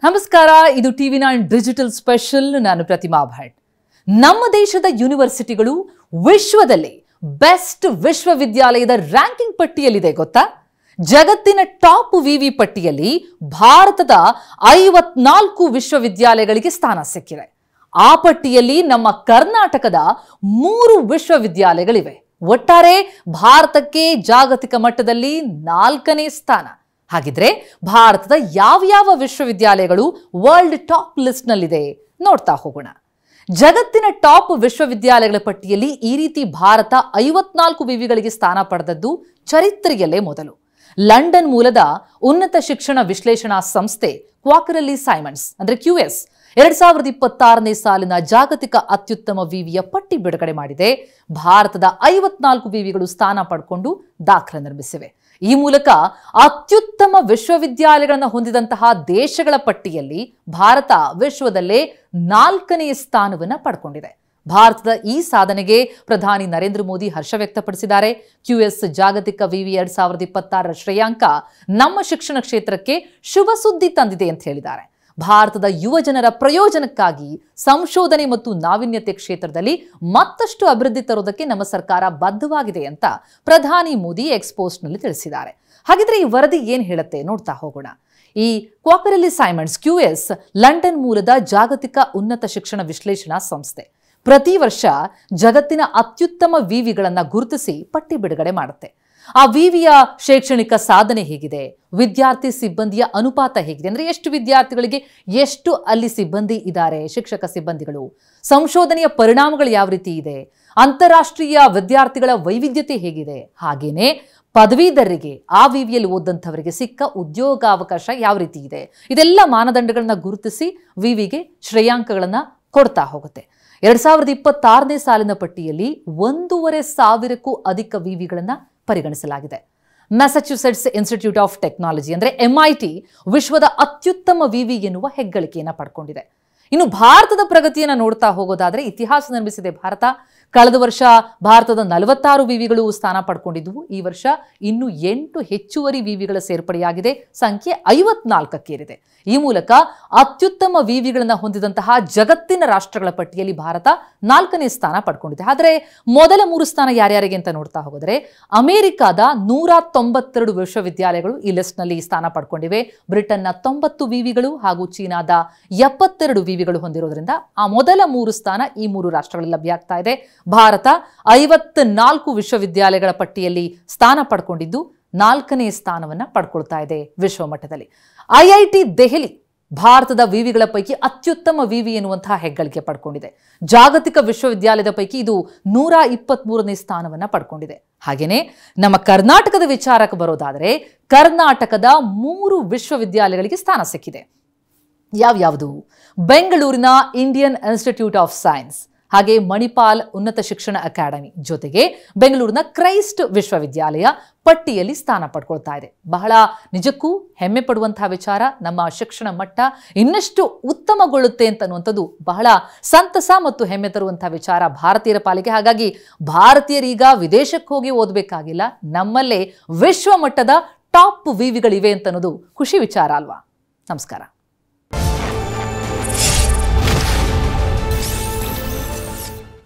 ನಮಸ್ಕಾರ, ಇದು ಟಿವಿ9 digital special. ನಾನು ಪ್ರತಿಮಾ ಭಟ್. ನಮ್ಮ ದೇಶದ ಯೂನಿವರ್ಸಿಟಿಗಳು ವಿಶ್ವದಲ್ಲಿ ಬೆಸ್ಟ್ ವಿಶ್ವವಿದ್ಯಾಲಯದ ರ್ಯಾಂಕಿಂಗ್ ಪಟ್ಟಿಯಲ್ಲಿದೆ ಗೊತ್ತಾ? ಜಗತ್ತಿನ ಟಾಪ್ ವಿವಿ ಪಟ್ಟಿಯಲ್ಲಿ ಭಾರತದ 54 ವಿಶ್ವವಿದ್ಯಾಲಯಗಳಿಗೆ ಸ್ಥಾನ ಸಿಕ್ಕಿದೆ. ಆ ಪಟ್ಟಿಯಲ್ಲಿ ನಮ್ಮ ಕರ್ನಾಟಕದ 3 ವಿಶ್ವವಿದ್ಯಾಲಯಗಳಿವೆ. ಒಟ್ಟಾರೆ ಭಾರತಕ್ಕೆ ಜಾಗತಿಕ ಮಟ್ಟದಲ್ಲಿ 4ನೇ ಸ್ಥಾನ. ಹಾಗಿದ್ರೆ ಭಾರತದ ಯಾವ ವಿಶ್ವವಿದ್ಯಾಲಯಗಳು ವರ್ಲ್ಡ್ ಟಾಪ್ ಲಿಸ್ಟ್ ನಲ್ಲಿದೆ ನೋಡ್ತಾ ಹೋಗೋಣ. ಜಗತ್ತಿನ ಟಾಪ್ ವಿಶ್ವವಿದ್ಯಾಲಯಗಳ ಪಟ್ಟಿಯಲ್ಲಿ ಈ ರೀತಿ ಭಾರತ 54 ವಿವಿಗಳಿಗೆ ಸ್ಥಾನ ಪಡೆದದ್ದು ಚರಿತ್ರೆಯಲ್ಲೇ ಮೊದಲು. ಲಂಡನ್ ಮೂಲದ ಉನ್ನತ ಶಿಕ್ಷಣ ವಿಶ್ಲೇಷಣಾ ಸಂಸ್ಥೆ ಕ್ವಾಕರಲಿ ಸೈಮನ್ಸ್ ಅಂದ್ರೆ QS 2026ನೇ ಸಾಲಿನ ಜಾಗತಿಕ ಅತ್ಯುತ್ತಮ ವಿವಿಯ ಪಟ್ಟಿ ಬಿಡುಗಡೆ ಮಾಡಿದೆ. ಭಾರತದ 54 ವಿವಿಗಳು ಸ್ಥಾನ ಪಡ್ಕೊಂಡು ದಾಖಲೆ ನಿರ್ಮಿಸಿವೆ. ಈ ಮೂಲಕ ಅತ್ಯುತ್ತಮ ವಿಶ್ವವಿದ್ಯಾಲಯಗಳನ್ನು ಹೊಂದಿದಂತಹ ದೇಶಗಳ ಪಟ್ಟಿಯಲ್ಲಿ ಭಾರತ ವಿಶ್ವದಲ್ಲೇ 4ನೇ ಸ್ಥಾನವನ್ನು ಪಡ್ಕೊಂಡಿದೆ. ಭಾರತದ ಈ ಸಾಧನೆಗೆ ಪ್ರಧಾನಿ ನರೇಂದ್ರ ಮೋದಿ ಹರ್ಷ ವ್ಯಕ್ತಪಡಿಸಿದ್ದಾರೆ. QS ಜಾಗತಿಕ ವಿವಿ 2026ರ ಶ್ರೇಯಾಂಕ ನಮ್ಮ ಶಿಕ್ಷಣ ಕ್ಷೇತ್ರಕ್ಕೆ ಶುಭ ಸುದ್ದಿ ತಂದಿದೆ ಅಂತ ಹೇಳಿದ್ದಾರೆ. ಭಾರತದ ಯುವ ಜನರ ಪ್ರಯೋಜನಕ್ಕಾಗಿ ಸಂಶೋಧನೆ ಮತ್ತು ನಾವೀನ್ಯತೆ ಕ್ಷೇತ್ರದಲ್ಲಿ ಮತ್ತಷ್ಟು ಅಭಿವೃದ್ಧಿ ತರುವುದಕ್ಕೆ ನಮ್ಮ ಸರ್ಕಾರ ಬದ್ಧವಾಗಿದೆ ಅಂತ ಪ್ರಧಾನಿ ಮೋದಿ ಎಕ್ಸ್ಪೋಸ್ಟ್ನಲ್ಲಿ ತಿಳಿಸಿದ್ದಾರೆ. ಹಾಗಿದ್ರೆ ಈ ವರದಿ ಏನ್ ಹೇಳುತ್ತೆ ನೋಡ್ತಾ ಹೋಗೋಣ. ಈ ಕ್ವಾಕರಲಿ ಸೈಮನ್ಸ್ QS ಲಂಡನ್ ಮೂಲದ ಜಾಗತಿಕ ಉನ್ನತ ಶಿಕ್ಷಣ ವಿಶ್ಲೇಷಣಾ ಸಂಸ್ಥೆ. ಪ್ರತಿ ವರ್ಷ ಜಗತ್ತಿನ ಅತ್ಯುತ್ತಮ ವಿವಿಗಳನ್ನ ಗುರುತಿಸಿ ಪಟ್ಟಿ ಬಿಡುಗಡೆ ಮಾಡುತ್ತೆ. ಆ ವಿವಿಯ ಶೈಕ್ಷಣಿಕ ಸಾಧನೆ ಹೇಗಿದೆ, ವಿದ್ಯಾರ್ಥಿ ಸಿಬ್ಬಂದಿಯ ಅನುಪಾತ ಹೇಗಿದೆ, ಅಂದ್ರೆ ಎಷ್ಟು ವಿದ್ಯಾರ್ಥಿಗಳಿಗೆ ಎಷ್ಟು ಅಲ್ಲಿ ಸಿಬ್ಬಂದಿ ಇದ್ದಾರೆ, ಶಿಕ್ಷಕ ಸಿಬ್ಬಂದಿಗಳು, ಸಂಶೋಧನೆಯ ಪರಿಣಾಮಗಳು ಯಾವ ರೀತಿ ಇದೆ, ಅಂತಾರಾಷ್ಟ್ರೀಯ ವಿದ್ಯಾರ್ಥಿಗಳ ವೈವಿಧ್ಯತೆ ಹೇಗಿದೆ, ಹಾಗೇನೆ ಪದವೀಧರರಿಗೆ ಆ ವಿವಿಯಲ್ಲಿ ಓದಂಥವರಿಗೆ ಸಿಕ್ಕ ಉದ್ಯೋಗಾವಕಾಶ ಯಾವ ರೀತಿ ಇದೆ, ಇದೆಲ್ಲ ಮಾನದಂಡಗಳನ್ನ ಗುರುತಿಸಿ ವಿವಿಗೆ ಶ್ರೇಯಾಂಕಗಳನ್ನ ಕೊಡ್ತಾ ಹೋಗುತ್ತೆ. 2026ನೇ ಸಾಲಿನ ಪಟ್ಟಿಯಲ್ಲಿ 1,500ಕ್ಕೂ ಅಧಿಕ ವಿವಿಗಳನ್ನ ಪರಿಗಣಿಸಲಾಗಿದೆ. ಮ್ಯಾಸಚ್ಯೂಸೆಟ್ಸ್ ಇನ್ಸ್ಟಿಟ್ಯೂಟ್ ಆಫ್ ಟೆಕ್ನಾಲಜಿ ಅಂದ್ರೆ MIT ವಿಶ್ವದ ಅತ್ಯುತ್ತಮ ವಿವಿ ಎನ್ನುವ ಹೆಗ್ಗಳಿಕೆಯನ್ನು ಪಡ್ಕೊಂಡಿದೆ. ಇನ್ನು ಭಾರತದ ಪ್ರಗತಿಯನ್ನು ನೋಡ್ತಾ ಹೋಗೋದಾದ್ರೆ ಇತಿಹಾಸ ನಿರ್ಮಿಸಿದೆ ಭಾರತ. ಕಳೆದ ವರ್ಷ ಭಾರತದ 46 ವಿವಿಗಳು ಸ್ಥಾನ ಪಡ್ಕೊಂಡಿದ್ವು. ಈ ವರ್ಷ ಇನ್ನು 8 ಹೆಚ್ಚುವರಿ ವಿವಿಗಳ ಸೇರ್ಪಡೆಯಾಗಿದೆ. ಸಂಖ್ಯೆ 54ಕ್ಕೇರಿದೆ. ಈ ಮೂಲಕ ಅತ್ಯುತ್ತಮ ವಿವಿಗಳನ್ನ ಹೊಂದಿದಂತಹ ಜಗತ್ತಿನ ರಾಷ್ಟ್ರಗಳ ಪಟ್ಟಿಯಲ್ಲಿ ಭಾರತ 4ನೇ ಸ್ಥಾನ ಪಡ್ಕೊಂಡಿದೆ. ಆದರೆ ಮೊದಲ 3 ಸ್ಥಾನ ಯಾರ್ಯಾರಿಗೆ ಅಂತ ನೋಡ್ತಾ ಹೋಗೋದ್ರೆ ಅಮೆರಿಕಾದ 192 ವಿಶ್ವವಿದ್ಯಾಲಯಗಳು ಈ ಲಿಸ್ಟ್ ನಲ್ಲಿ ಸ್ಥಾನ ಪಡ್ಕೊಂಡಿವೆ. ಬ್ರಿಟನ್ನ 90 ವಿವಿಗಳು ಹಾಗೂ ಚೀನಾದ 72 ವಿವಿಗಳು ಹೊಂದಿರೋದ್ರಿಂದ ಆ ಮೊದಲ 3 ಸ್ಥಾನ ಈ 3 ರಾಷ್ಟ್ರಗಳಲ್ಲಿ ಲಭ್ಯ ಆಗ್ತಾ ಇದೆ. ಭಾರತ 54 ವಿಶ್ವವಿದ್ಯಾಲಯಗಳ ಪಟ್ಟಿಯಲ್ಲಿ ಸ್ಥಾನ ಪಡ್ಕೊಂಡಿದ್ದು 4ನೇ ಸ್ಥಾನವನ್ನ ಪಡ್ಕೊಳ್ತಾ ಇದೆ ವಿಶ್ವ ಮಟ್ಟದಲ್ಲಿ. IIT ದೆಹಲಿ ಭಾರತದ ವಿವಿಗಳ ಪೈಕಿ ಅತ್ಯುತ್ತಮ ವಿವಿ ಎನ್ನುವಂತಹ ಹೆಗ್ಗಳಿಕೆ ಪಡ್ಕೊಂಡಿದೆ. ಜಾಗತಿಕ ವಿಶ್ವವಿದ್ಯಾಲಯದ ಪೈಕಿ ಇದು 123ನೇ ಸ್ಥಾನವನ್ನ ಪಡ್ಕೊಂಡಿದೆ. ಹಾಗೇನೆ ನಮ್ಮ ಕರ್ನಾಟಕದ ವಿಚಾರಕ್ಕೆ ಬರೋದಾದರೆ ಕರ್ನಾಟಕದ 3 ವಿಶ್ವವಿದ್ಯಾಲಯಗಳಿಗೆ ಸ್ಥಾನ ಸಿಕ್ಕಿದೆ. ಯಾವ್ಯಾವುದು? ಬೆಂಗಳೂರಿನ ಇಂಡಿಯನ್ ಇನ್ಸ್ಟಿಟ್ಯೂಟ್ ಆಫ್ ಸೈನ್ಸ್, ಹಾಗೆ ಮಣಿಪಾಲ್ ಉನ್ನತ ಶಿಕ್ಷಣ ಅಕಾಡೆಮಿ, ಜೊತೆಗೆ ಬೆಂಗಳೂರಿನ ಕ್ರೈಸ್ಟ್ ವಿಶ್ವವಿದ್ಯಾಲಯ ಪಟ್ಟಿಯಲ್ಲಿ ಸ್ಥಾನ ಪಡ್ಕೊಳ್ತಾ ಇದೆ. ಬಹಳ ನಿಜಕ್ಕೂ ಹೆಮ್ಮೆ ಪಡುವಂತಹ ವಿಚಾರ. ನಮ್ಮ ಶಿಕ್ಷಣ ಮಟ್ಟ ಇನ್ನಷ್ಟು ಉತ್ತಮಗೊಳ್ಳುತ್ತೆ ಅಂತನ್ನುವಂಥದ್ದು ಬಹಳ ಸಂತಸ ಮತ್ತು ಹೆಮ್ಮೆ ತರುವಂತಹ ವಿಚಾರ ಭಾರತೀಯರ ಪಾಲಿಗೆ. ಹಾಗಾಗಿ ಭಾರತೀಯರೀಗ ವಿದೇಶಕ್ಕೆ ಹೋಗಿ ಓದಬೇಕಾಗಿಲ್ಲ, ನಮ್ಮಲ್ಲೇ ವಿಶ್ವ ಮಟ್ಟದ ಟಾಪ್ ವಿವಿಗಳಿವೆ ಅಂತನ್ನೋದು ಖುಷಿ ವಿಚಾರ ಅಲ್ವಾ? ನಮಸ್ಕಾರ.